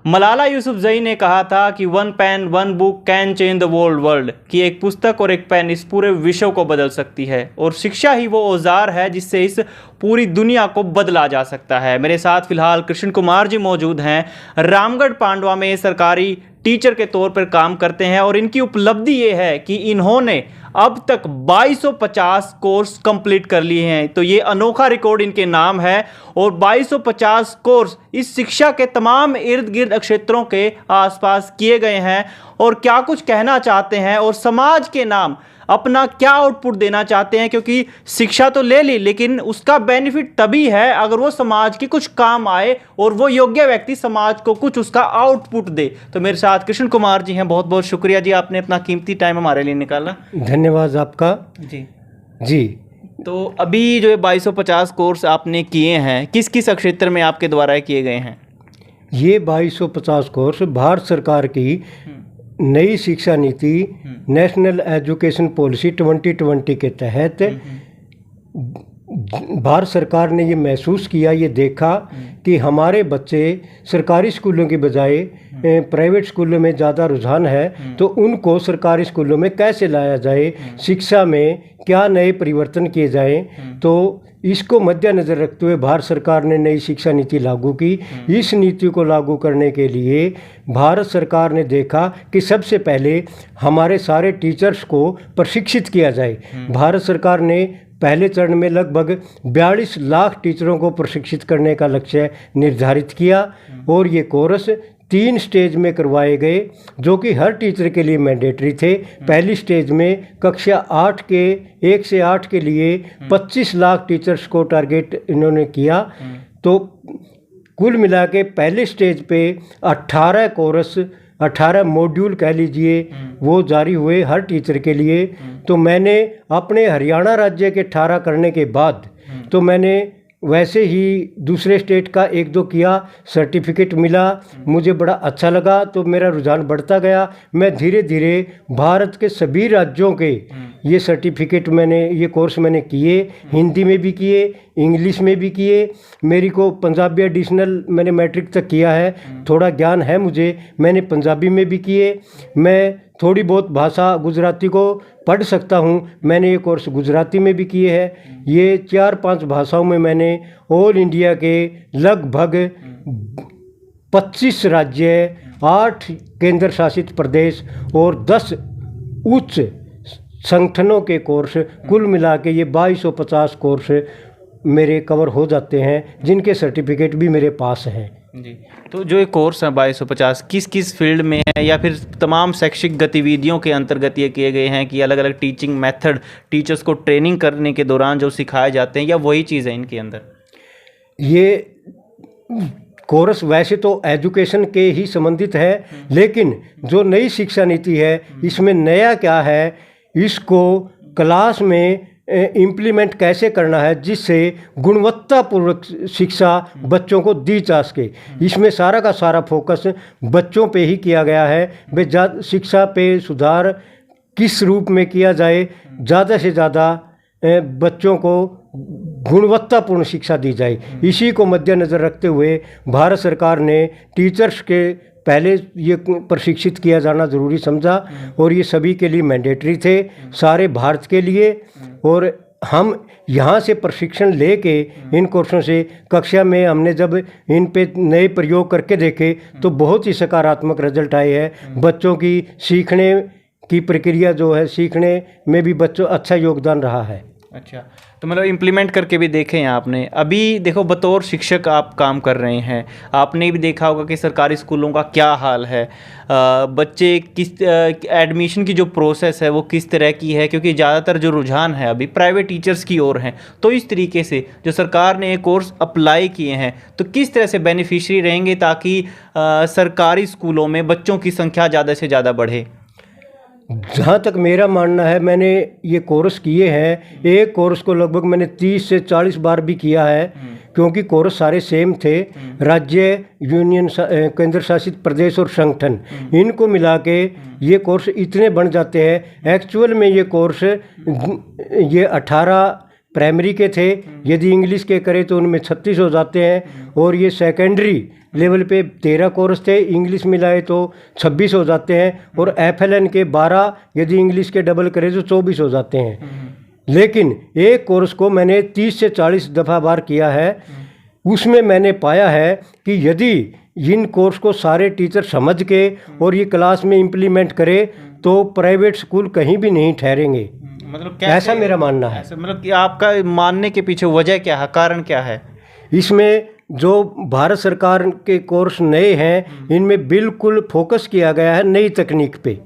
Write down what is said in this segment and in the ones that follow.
मलाला यूसुफजई ने कहा था कि one pen one book can change the world, कि एक पुस्तक और एक पेन इस पूरे विश्व को बदल सकती है और शिक्षा ही वो औजार है जिससे इस पूरी दुनिया को बदला जा सकता है। मेरे साथ फिलहाल कृष्ण कुमार जी मौजूद हैं, रामगढ़ पांडवा में सरकारी टीचर के तौर पर काम करते हैं और इनकी उपलब्धि ये है कि इन्होंने अब तक 2250 कोर्स कंप्लीट कर लिए हैं। तो ये अनोखा रिकॉर्ड इनके नाम है और 2250 कोर्स इस शिक्षा के तमाम इर्द गिर्द क्षेत्रों के आसपास किए गए हैं। और क्या कुछ कहना चाहते हैं और समाज के नाम अपना क्या आउटपुट देना चाहते हैं, क्योंकि शिक्षा तो ले ली लेकिन उसका बेनिफिट तभी है अगर वो समाज के कुछ काम आए और वो योग्य व्यक्ति समाज को कुछ उसका आउटपुट दे। तो मेरे साथ कृष्ण कुमार जी हैं, बहुत बहुत शुक्रिया जी, आपने अपना कीमती टाइम हमारे लिए निकाला। धन्यवाद आपका जी जी। तो अभी जो 2250 कोर्स आपने किए हैं, किस किस क्षेत्र में आपके द्वारा किए गए हैं? ये 2250 कोर्स भारत सरकार की नई शिक्षा नीति नेशनल एजुकेशन पॉलिसी 2020 के तहत भारत सरकार ने ये महसूस किया, ये देखा कि हमारे बच्चे सरकारी स्कूलों की बजाय प्राइवेट स्कूलों में ज़्यादा रुझान है, तो उनको सरकारी स्कूलों में कैसे लाया जाए, शिक्षा में क्या नए परिवर्तन किए जाएं। तो इसको मद्देनज़र रखते हुए भारत सरकार ने नई शिक्षा नीति लागू की। इस नीति को लागू करने के लिए भारत सरकार ने देखा कि सबसे पहले हमारे सारे टीचर्स को प्रशिक्षित किया जाए। भारत सरकार ने पहले चरण में लगभग 42 लाख टीचरों को प्रशिक्षित करने का लक्ष्य निर्धारित किया और ये कोर्स 3 स्टेज में करवाए गए, जो कि हर टीचर के लिए मैंडेटरी थे। पहली स्टेज में कक्षा 1 से 8 के लिए 25 लाख टीचर्स को टारगेट इन्होंने किया। तो कुल मिला के पहले स्टेज पे 18 कोर्स, 18 मॉड्यूल कह लीजिए, वो जारी हुए हर टीचर के लिए। तो मैंने अपने हरियाणा राज्य के 18 करने के बाद तो मैंने वैसे ही दूसरे स्टेट का 1-2 किया, सर्टिफिकेट मिला, मुझे बड़ा अच्छा लगा, तो मेरा रुझान बढ़ता गया। मैं धीरे धीरे भारत के सभी राज्यों के ये सर्टिफिकेट ये कोर्स मैंने किए, हिंदी में भी किए, इंग्लिश में भी किए। मेरी को पंजाबी एडिशनल मैंने मैट्रिक तक किया है, थोड़ा ज्ञान है मुझे, मैंने पंजाबी में भी किए। मैं थोड़ी बहुत भाषा गुजराती को पढ़ सकता हूँ, मैंने ये कोर्स गुजराती में भी किए हैं। ये 4-5 भाषाओं में मैंने ऑल इंडिया के लगभग 25 राज्य, 8 केंद्र शासित प्रदेश और 10 उच्च संगठनों के कोर्स, कुल मिला के ये 2250 कोर्स मेरे कवर हो जाते हैं, जिनके सर्टिफिकेट भी मेरे पास हैं जी। तो जो ये कोर्स है 2250 किस किस फील्ड में है, या फिर तमाम शैक्षिक गतिविधियों के अंतर्गत ये किए गए हैं कि अलग अलग टीचिंग मेथड टीचर्स को ट्रेनिंग करने के दौरान जो सिखाए जाते हैं, या वही चीज़ है इनके अंदर? ये कोर्स वैसे तो एजुकेशन के ही संबंधित है, लेकिन जो नई शिक्षा नीति है इसमें नया क्या है, इसको क्लास में इम्प्लीमेंट कैसे करना है जिससे गुणवत्तापूर्वक शिक्षा बच्चों को दी जा सके। इसमें सारा का सारा फोकस बच्चों पे ही किया गया है। वे शिक्षा पे सुधार किस रूप में किया जाए, ज़्यादा से ज़्यादा बच्चों को गुणवत्तापूर्ण शिक्षा दी जाए। इसी को मद्देनज़र रखते हुए भारत सरकार ने टीचर्स के पहले ये प्रशिक्षित किया जाना ज़रूरी समझा और ये सभी के लिए मैंडेटरी थे, सारे भारत के लिए। और हम यहाँ से प्रशिक्षण लेके इन कोर्सों से कक्षा में हमने जब इन पे नए प्रयोग करके देखे तो बहुत ही सकारात्मक रिजल्ट आए हैं। बच्चों की सीखने की प्रक्रिया जो है, सीखने में भी बच्चों अच्छा योगदान रहा है। अच्छा, तो मतलब इम्प्लीमेंट करके भी देखे हैं आपने। अभी देखो, बतौर शिक्षक आप काम कर रहे हैं, आपने भी देखा होगा कि सरकारी स्कूलों का क्या हाल है, बच्चे किस एडमिशन की जो प्रोसेस है वो किस तरह की है, क्योंकि ज़्यादातर जो रुझान है अभी प्राइवेट टीचर्स की ओर हैं। तो इस तरीके से जो सरकार ने ये कोर्स अप्लाई किए हैं, तो किस तरह से बेनिफिशियरी रहेंगे ताकि सरकारी स्कूलों में बच्चों की संख्या ज़्यादा से ज़्यादा बढ़े? जहाँ तक मेरा मानना है, मैंने ये कोर्स किए हैं, एक कोर्स को लगभग मैंने 30 से 40 बार भी किया है, क्योंकि कोर्स सारे सेम थे। राज्य, यूनियन, केंद्र शासित प्रदेश और संगठन, इनको मिला के ये कोर्स इतने बन जाते हैं। एक्चुअल में ये कोर्स ये 18 प्राइमरी के थे, यदि इंग्लिश के करें तो उनमें 36 हो जाते हैं, और ये सेकेंडरी लेवल पे 13 कोर्स थे, इंग्लिश मिलाए तो 26 हो जाते हैं, और FLN के 12, यदि इंग्लिश के डबल करें तो 24 हो जाते हैं। लेकिन एक कोर्स को मैंने 30 से 40 दफ़ा बार किया है। उसमें मैंने पाया है कि यदि इन कोर्स को सारे टीचर समझ के और ये क्लास में इम्प्लीमेंट करें तो प्राइवेट स्कूल कहीं भी नहीं ठहरेंगे। मतलब ऐसा मेरा मानना है। ऐसा मतलब कि आपका मानने के पीछे वजह क्या है, कारण क्या है? इसमें जो भारत सरकार के कोर्स नए हैं, इनमें बिल्कुल फोकस किया गया है नई तकनीक पे।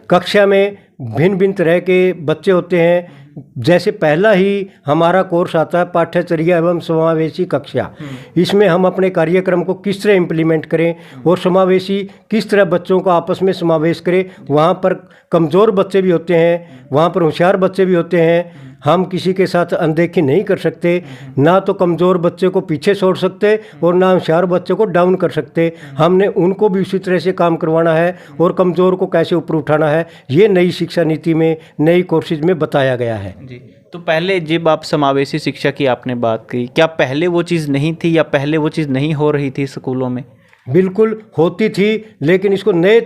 कक्षा में भिन्न भिन्न तरह के बच्चे होते हैं। जैसे पहला ही हमारा कोर्स आता है पाठ्यचर्या एवं समावेशी कक्षा। इसमें हम अपने कार्यक्रम को किस तरह इम्प्लीमेंट करें और समावेशी किस तरह बच्चों को आपस में समावेश करें। वहाँ पर कमज़ोर बच्चे भी होते हैं, वहाँ पर होशियार बच्चे भी होते हैं। हम किसी के साथ अनदेखी नहीं कर सकते, ना तो कमज़ोर बच्चे को पीछे छोड़ सकते और ना होशियार बच्चे को डाउन कर सकते। हमने उनको भी उसी तरह से काम करवाना है और कमज़ोर को कैसे ऊपर उठाना है, ये नई शिक्षा नीति में, नई कोर्सेज में बताया गया है। जी, तो पहले जब आप समावेशी शिक्षा की आपने बात की, क्या पहले वो चीज़ नहीं थी या पहले वो चीज़ नहीं हो रही थी स्कूलों में? बिल्कुल होती थी, लेकिन इसको नए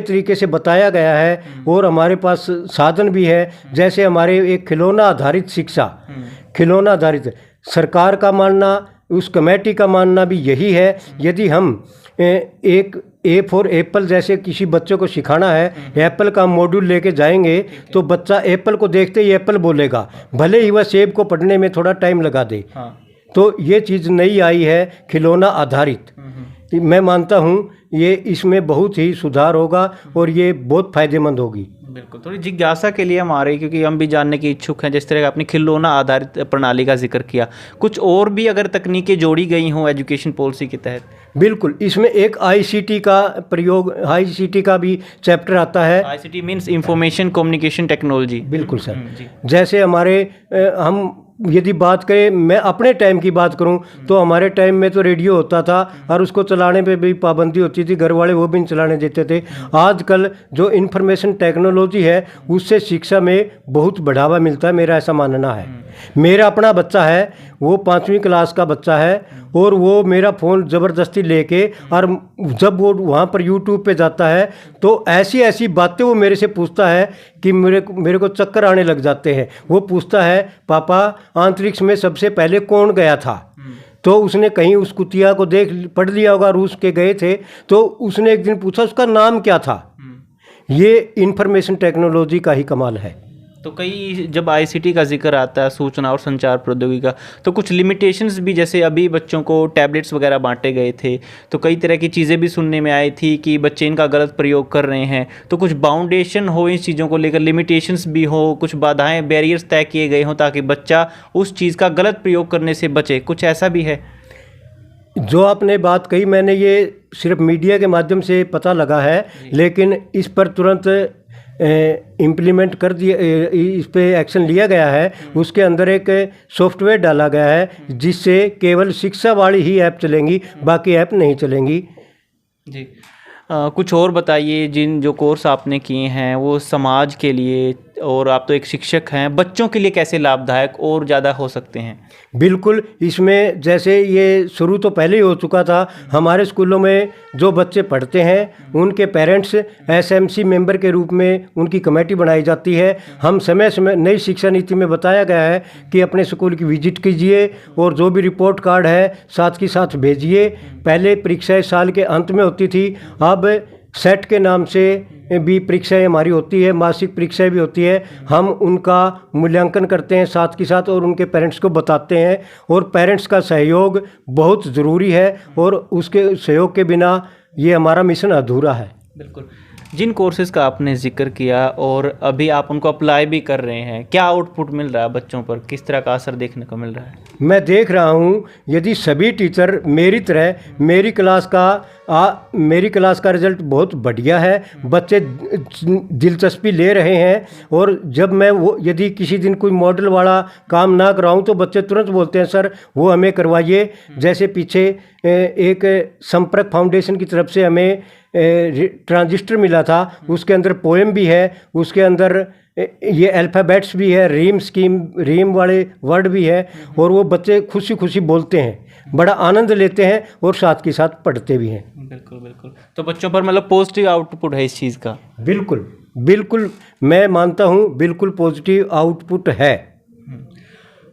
तरीके से बताया गया है और हमारे पास साधन भी है। जैसे हमारे एक खिलौना आधारित शिक्षा, खिलौना आधारित, सरकार का मानना, उस कमेटी का मानना भी यही है। यदि हम एक ए फॉर एप्पल जैसे किसी बच्चे को सिखाना है, एप्पल का मॉड्यूल लेके जाएंगे तो बच्चा एप्पल को देखते ही एप्पल बोलेगा, भले ही वह सेब को पढ़ने में थोड़ा टाइम लगा दे। तो ये चीज़ नई आई है खिलौना आधारित। मैं मानता हूँ ये इसमें बहुत ही सुधार होगा और ये बहुत फ़ायदेमंद होगी। बिल्कुल, थोड़ी जिज्ञासा के लिए हम आ रहे हैं क्योंकि हम भी जानने के इच्छुक हैं। जिस तरह आपने खिलौना आधारित प्रणाली का जिक्र किया, कुछ और भी अगर तकनीकें जोड़ी गई हों एजुकेशन पॉलिसी के तहत? बिल्कुल, इसमें एक ICT का प्रयोग, ICT का भी चैप्टर आता है। ICT means information communication technology. बिल्कुल सर। जैसे हमारे हम यदि बात करें, मैं अपने टाइम की बात करूं तो हमारे टाइम में तो रेडियो होता था और उसको चलाने पे भी पाबंदी होती थी, घर वाले वो भी नहीं चलाने देते थे। आजकल जो इन्फॉर्मेशन टेक्नोलॉजी है उससे शिक्षा में बहुत बढ़ावा मिलता है, मेरा ऐसा मानना है। मेरा अपना बच्चा है, वो 5वीं क्लास का बच्चा है और वो मेरा फ़ोन ज़बरदस्ती लेके, और जब वो वहाँ पर YouTube पे जाता है तो ऐसी ऐसी बातें वो मेरे से पूछता है कि मेरे को चक्कर आने लग जाते हैं। वो पूछता है, पापा अंतरिक्ष में सबसे पहले कौन गया था? तो उसने कहीं उस कुतिया को पढ़ लिया होगा, रूस के गए थे, तो उसने एक दिन पूछा उसका नाम क्या था। ये इंफॉर्मेशन टेक्नोलॉजी का ही कमाल है। तो कई जब ICT का जिक्र आता है, सूचना और संचार प्रौद्योगिकी का, तो कुछ लिमिटेशंस भी, जैसे अभी बच्चों को टैबलेट्स वगैरह बांटे गए थे तो कई तरह की चीज़ें भी सुनने में आई थी कि बच्चे इनका गलत प्रयोग कर रहे हैं। तो कुछ बाउंडेशन हो इन चीज़ों को लेकर, लिमिटेशंस भी हो, कुछ बाधाएं, बैरियर्स तय किए गए हों ताकि बच्चा उस चीज़ का गलत प्रयोग करने से बचे, कुछ ऐसा भी है? जो आपने बात कही, मैंने ये सिर्फ मीडिया के माध्यम से पता लगा है, लेकिन इस पर तुरंत इम्प्लीमेंट कर दिया, इस पे एक्शन लिया गया है। उसके अंदर एक सॉफ्टवेयर डाला गया है जिससे केवल शिक्षा वाली ही ऐप चलेंगी, बाकी ऐप नहीं चलेंगी। जी, कुछ और बताइए, जिन जो कोर्स आपने किए हैं वो समाज के लिए, और आप तो एक शिक्षक हैं, बच्चों के लिए कैसे लाभदायक और ज़्यादा हो सकते हैं? बिल्कुल, इसमें जैसे ये शुरू तो पहले ही हो चुका था। हमारे स्कूलों में जो बच्चे पढ़ते हैं उनके पेरेंट्स SMC मेंबर के रूप में उनकी कमेटी बनाई जाती है। हम समय समय, नई शिक्षा नीति में बताया गया है कि अपने स्कूल की विजिट कीजिए और जो भी रिपोर्ट कार्ड है साथ के साथ भेजिए। पहले परीक्षाएं साल के अंत में होती थी, अब सेट के नाम से भी परीक्षाएं हमारी होती है, मासिक परीक्षाएं भी होती है। हम उनका मूल्यांकन करते हैं साथ के साथ और उनके पेरेंट्स को बताते हैं, और पेरेंट्स का सहयोग बहुत ज़रूरी है और उसके सहयोग के बिना ये हमारा मिशन अधूरा है। बिल्कुल, जिन कोर्सेज़ का आपने जिक्र किया और अभी आप उनको अप्लाई भी कर रहे हैं, क्या आउटपुट मिल रहा है बच्चों पर, किस तरह का असर देखने को मिल रहा है? मैं देख रहा हूँ, यदि सभी टीचर मेरी तरह मेरी क्लास का रिजल्ट बहुत बढ़िया है, बच्चे दिलचस्पी ले रहे हैं। और जब मैं यदि किसी दिन कोई मॉडल वाला काम ना कराऊँ तो बच्चे तुरंत बोलते हैं, सर वो हमें करवाइए। जैसे पीछे एक संपर्क फाउंडेशन की तरफ से हमें ट्रांजिस्टर मिला था, उसके अंदर पोएम भी है, उसके अंदर ये अल्फ़ाबेट्स भी है, रीम वाले वर्ड भी है, और वो बच्चे खुशी खुशी बोलते हैं। बड़ा आनंद लेते हैं और साथ के साथ पढ़ते भी हैं। बिल्कुल बिल्कुल। तो बच्चों पर मतलब पॉजिटिव आउटपुट है इस चीज़ का। बिल्कुल बिल्कुल, मैं मानता हूँ बिल्कुल पॉजिटिव आउटपुट है।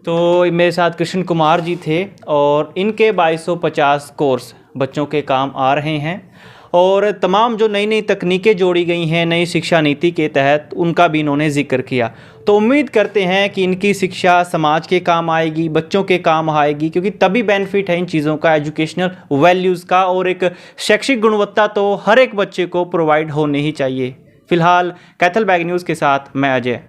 तो मेरे साथ कृष्ण कुमार जी थे और इनके 2250 कोर्स बच्चों के काम आ रहे हैं और तमाम जो नई नई तकनीकें जोड़ी गई हैं नई शिक्षा नीति के तहत उनका भी इन्होंने जिक्र किया। तो उम्मीद करते हैं कि इनकी शिक्षा समाज के काम आएगी, बच्चों के काम आएगी, क्योंकि तभी बेनिफिट है इन चीज़ों का, एजुकेशनल वैल्यूज़ का, और एक शैक्षिक गुणवत्ता तो हर एक बच्चे को प्रोवाइड होनी ही चाहिए। फिलहाल कैथल बैग न्यूज़ के साथ मैं अजय।